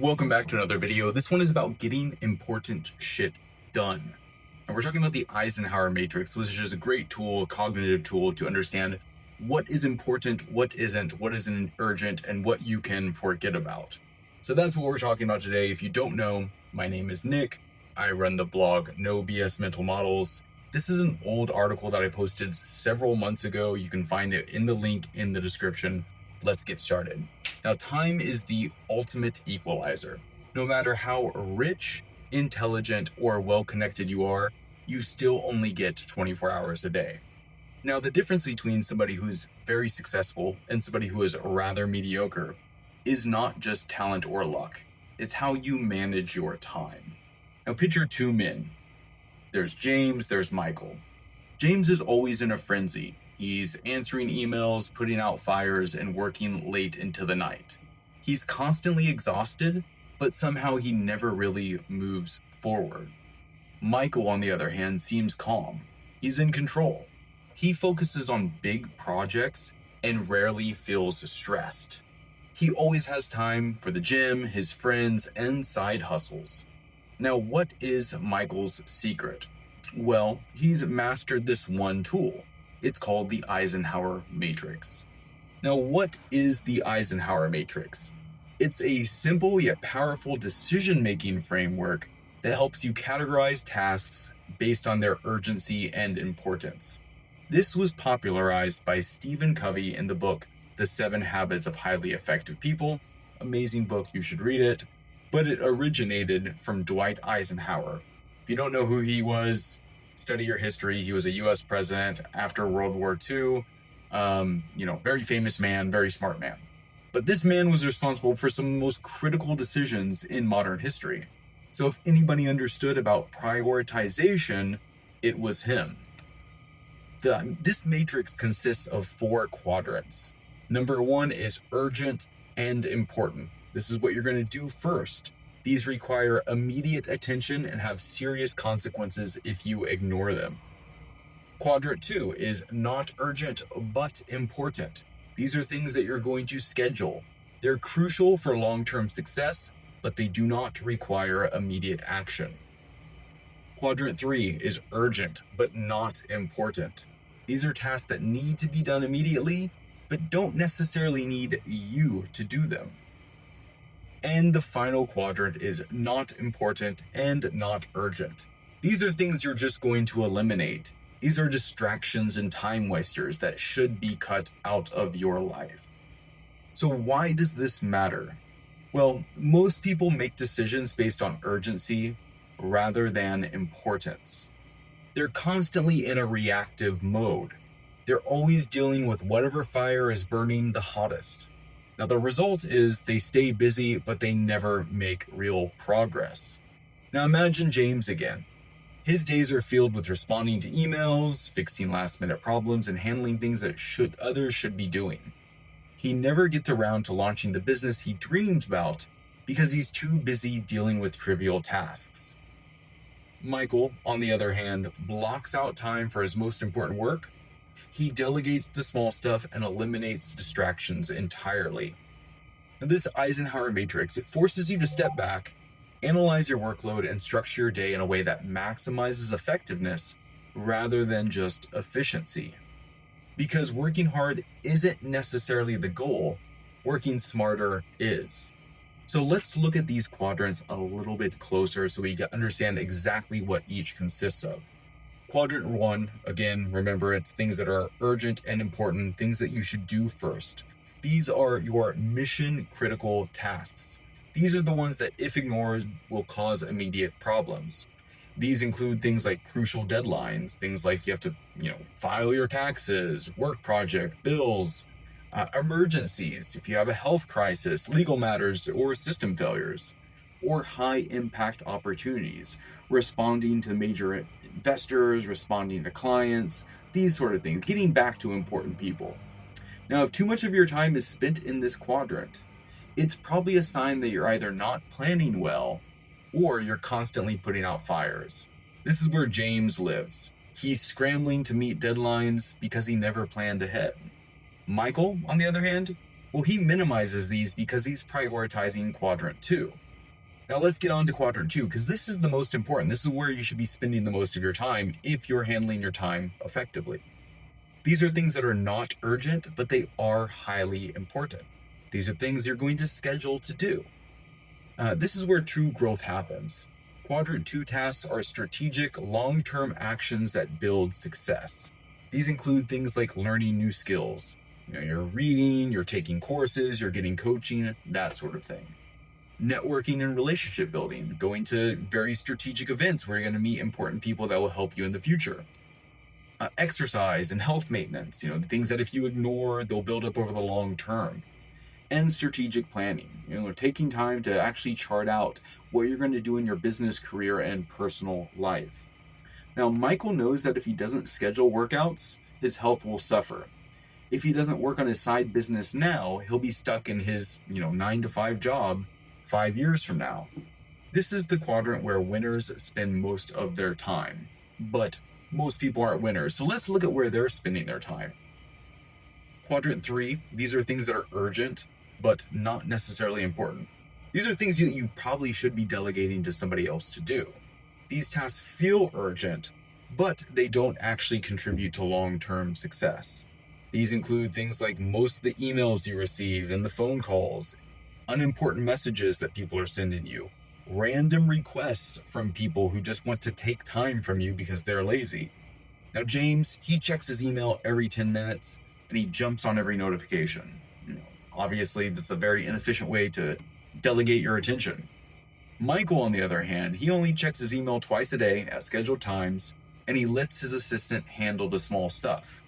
Welcome back to another video. This one is about getting important shit done. And we're talking about the Eisenhower Matrix, which is just a great tool, a cognitive tool to understand what is important, what isn't urgent, and what you can forget about. So that's what we're talking about today. If you don't know, my name is Nick. I run the blog No BS Mental Models. This is an old article that I posted several months ago. You can find it in the link in the description. Let's get started. Now, time is the ultimate equalizer. No matter how rich, intelligent, or well-connected you are, you still only get 24 hours a day. Now, the difference between somebody who's very successful and somebody who is rather mediocre is not just talent or luck. It's how you manage your time. Now, picture two men. There's James, there's Michael. James is always in a frenzy. He's answering emails, putting out fires, and working late into the night. He's constantly exhausted, but somehow he never really moves forward. Michael, on the other hand, seems calm. He's in control. He focuses on big projects and rarely feels stressed. He always has time for the gym, his friends, and side hustles. Now, what is Michael's secret? Well, he's mastered this one tool. It's called the Eisenhower Matrix. Now, what is the Eisenhower Matrix? It's a simple yet powerful decision-making framework that helps you categorize tasks based on their urgency and importance. This was popularized by Stephen Covey in the book, The 7 Habits of Highly Effective People. Amazing book, you should read it. But it originated from Dwight Eisenhower. If you don't know who he was, study your history. He was a US president after World War II. Very famous man, very smart man. But this man was responsible for some of the most critical decisions in modern history. So if anybody understood about prioritization, it was him. This matrix consists of 4 quadrants. Number 1 is urgent and important. This is what you're going to do first. These require immediate attention and have serious consequences if you ignore them. Quadrant 2 is not urgent, but important. These are things that you're going to schedule. They're crucial for long-term success, but they do not require immediate action. Quadrant 3 is urgent, but not important. These are tasks that need to be done immediately, but don't necessarily need you to do them. And the final quadrant is not important and not urgent. These are things you're just going to eliminate. These are distractions and time wasters that should be cut out of your life. So why does this matter? Well, most people make decisions based on urgency rather than importance. They're constantly in a reactive mode. They're always dealing with whatever fire is burning the hottest. Now, the result is they stay busy, but they never make real progress. Now, imagine James again. His days are filled with responding to emails, fixing last-minute problems, and handling things that others should be doing. He never gets around to launching the business he dreams about because he's too busy dealing with trivial tasks. Michael, on the other hand, blocks out time for his most important work. He delegates the small stuff and eliminates distractions entirely. Now, this Eisenhower Matrix, it forces you to step back, analyze your workload, and structure your day in a way that maximizes effectiveness rather than just efficiency. Because working hard isn't necessarily the goal, working smarter is. So let's look at these quadrants a little bit closer so we can understand exactly what each consists of. Quadrant 1, again, remember, it's things that are urgent and important, things that you should do first. These are your mission-critical tasks. These are the ones that, if ignored, will cause immediate problems. These include things like crucial deadlines, things like you have to, file your taxes, work project, bills, emergencies, if you have a health crisis, legal matters, or system failures, or high-impact opportunities, responding to major investors, responding to clients, these sort of things, getting back to important people. Now, if too much of your time is spent in this quadrant, it's probably a sign that you're either not planning well or you're constantly putting out fires. This is where James lives. He's scrambling to meet deadlines because he never planned ahead. Michael, on the other hand, well, he minimizes these because he's prioritizing quadrant 2. Now let's get on to quadrant 2, because this is the most important. This is where you should be spending the most of your time if you're handling your time effectively. These are things that are not urgent, but they are highly important. These are things you're going to schedule to do. This is where true growth happens. Quadrant 2 tasks are strategic, long-term actions that build success. These include things like learning new skills. You're reading, you're taking courses, you're getting coaching, that sort of thing. Networking and relationship building, going to very strategic events where you're going to meet important people that will help you in the future. Exercise and health maintenance, the things that if you ignore, they'll build up over the long term. And strategic planning, taking time to actually chart out what you're going to do in your business, career, and personal life. Now, Michael knows that if he doesn't schedule workouts, his health will suffer. If he doesn't work on his side business now, he'll be stuck in his, 9-to-5 job 5 years from now. This is the quadrant where winners spend most of their time, but most people aren't winners. So let's look at where they're spending their time. Quadrant 3, these are things that are urgent, but not necessarily important. These are things that you probably should be delegating to somebody else to do. These tasks feel urgent, but they don't actually contribute to long-term success. These include things like most of the emails you received and the phone calls, unimportant messages that people are sending you, random requests from people who just want to take time from you because they're lazy. Now, James, he checks his email every 10 minutes and he jumps on every notification. Obviously, that's a very inefficient way to delegate your attention. Michael, on the other hand, he only checks his email twice a day at scheduled times, and he lets his assistant handle the small stuff.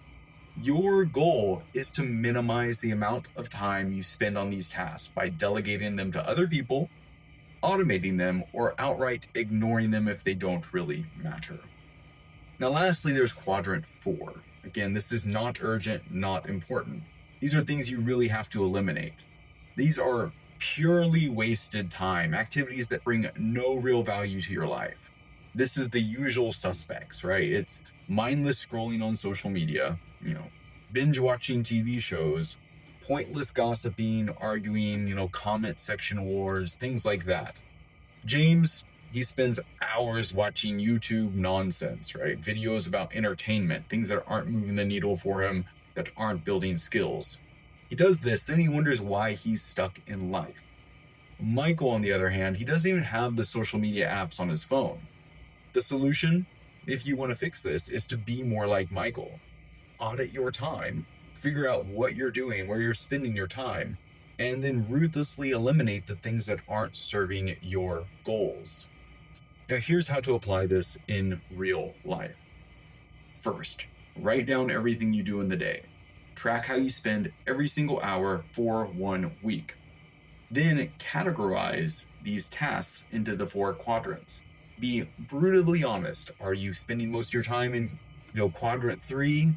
Your goal is to minimize the amount of time you spend on these tasks by delegating them to other people, automating them, or outright ignoring them if they don't really matter. Now, lastly, there's quadrant 4. Again, this is not urgent, not important. These are things you really have to eliminate. These are purely wasted time, activities that bring no real value to your life. This is the usual suspects, right? It's mindless scrolling on social media, binge watching TV shows, pointless gossiping, arguing, comment section wars, things like that. James, he spends hours watching YouTube nonsense, right? Videos about entertainment, things that aren't moving the needle for him, that aren't building skills. He does this, then he wonders why he's stuck in life. Michael, on the other hand, he doesn't even have the social media apps on his phone. The solution, if you want to fix this, is to be more like Michael. Audit your time, figure out what you're doing, where you're spending your time, and then ruthlessly eliminate the things that aren't serving your goals. Now, here's how to apply this in real life. First, write down everything you do in the day. Track how you spend every single hour for 1 week. Then categorize these tasks into the 4 quadrants. Be brutally honest. Are you spending most of your time in, quadrant 3,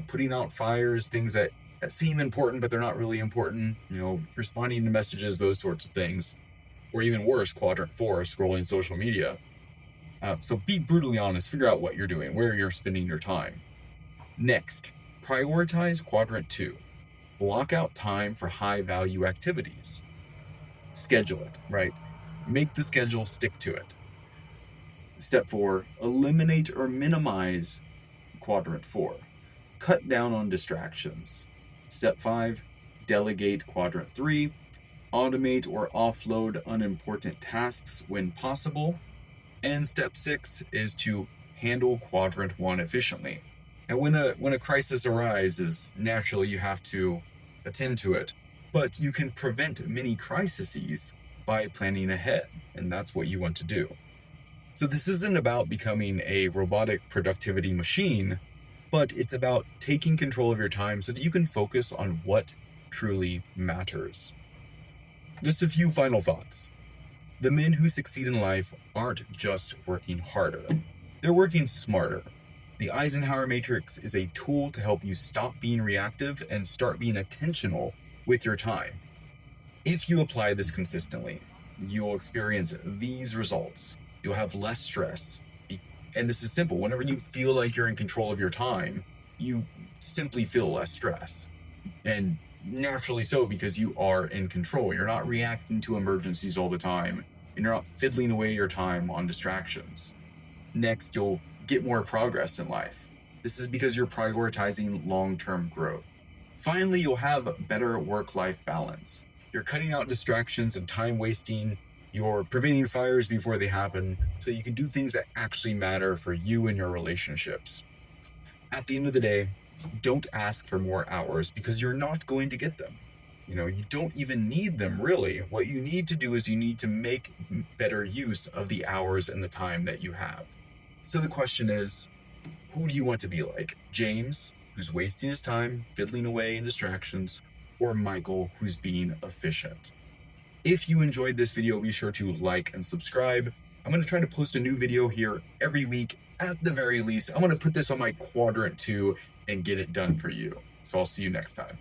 putting out fires, things that seem important, but they're not really important, responding to messages, those sorts of things. Or even worse, quadrant 4, scrolling social media. So be brutally honest, figure out what you're doing, where you're spending your time. Next, prioritize quadrant 2. Block out time for high value activities. Schedule it, right? Make the schedule, stick to it. Step 4, eliminate or minimize quadrant 4. Cut down on distractions. Step 5, delegate quadrant 3. Automate or offload unimportant tasks when possible. And step 6 is to handle quadrant 1 efficiently. And when a crisis arises, naturally you have to attend to it. But you can prevent many crises by planning ahead, and that's what you want to do. So this isn't about becoming a robotic productivity machine, but it's about taking control of your time so that you can focus on what truly matters. Just a few final thoughts. The men who succeed in life aren't just working harder, they're working smarter. The Eisenhower Matrix is a tool to help you stop being reactive and start being attentional with your time. If you apply this consistently, you'll experience these results. You'll have less stress. And this is simple. Whenever you feel like you're in control of your time, you simply feel less stress. And naturally so, because you are in control. You're not reacting to emergencies all the time. and you're not fiddling away your time on distractions. Next, you'll get more progress in life. This is because you're prioritizing long-term growth. Finally, you'll have better work-life balance. You're cutting out distractions and time wasting. You're preventing fires before they happen so you can do things that actually matter for you and your relationships. At the end of the day, don't ask for more hours because you're not going to get them. You don't even need them, really. What you need to do is you need to make better use of the hours and the time that you have. So the question is, who do you want to be like? James, who's wasting his time, fiddling away in distractions, or Michael, who's being efficient? If you enjoyed this video, be sure to like and subscribe. I'm going to try to post a new video here every week. At the very least, I'm going to put this on my quadrant 2 and get it done for you. So I'll see you next time.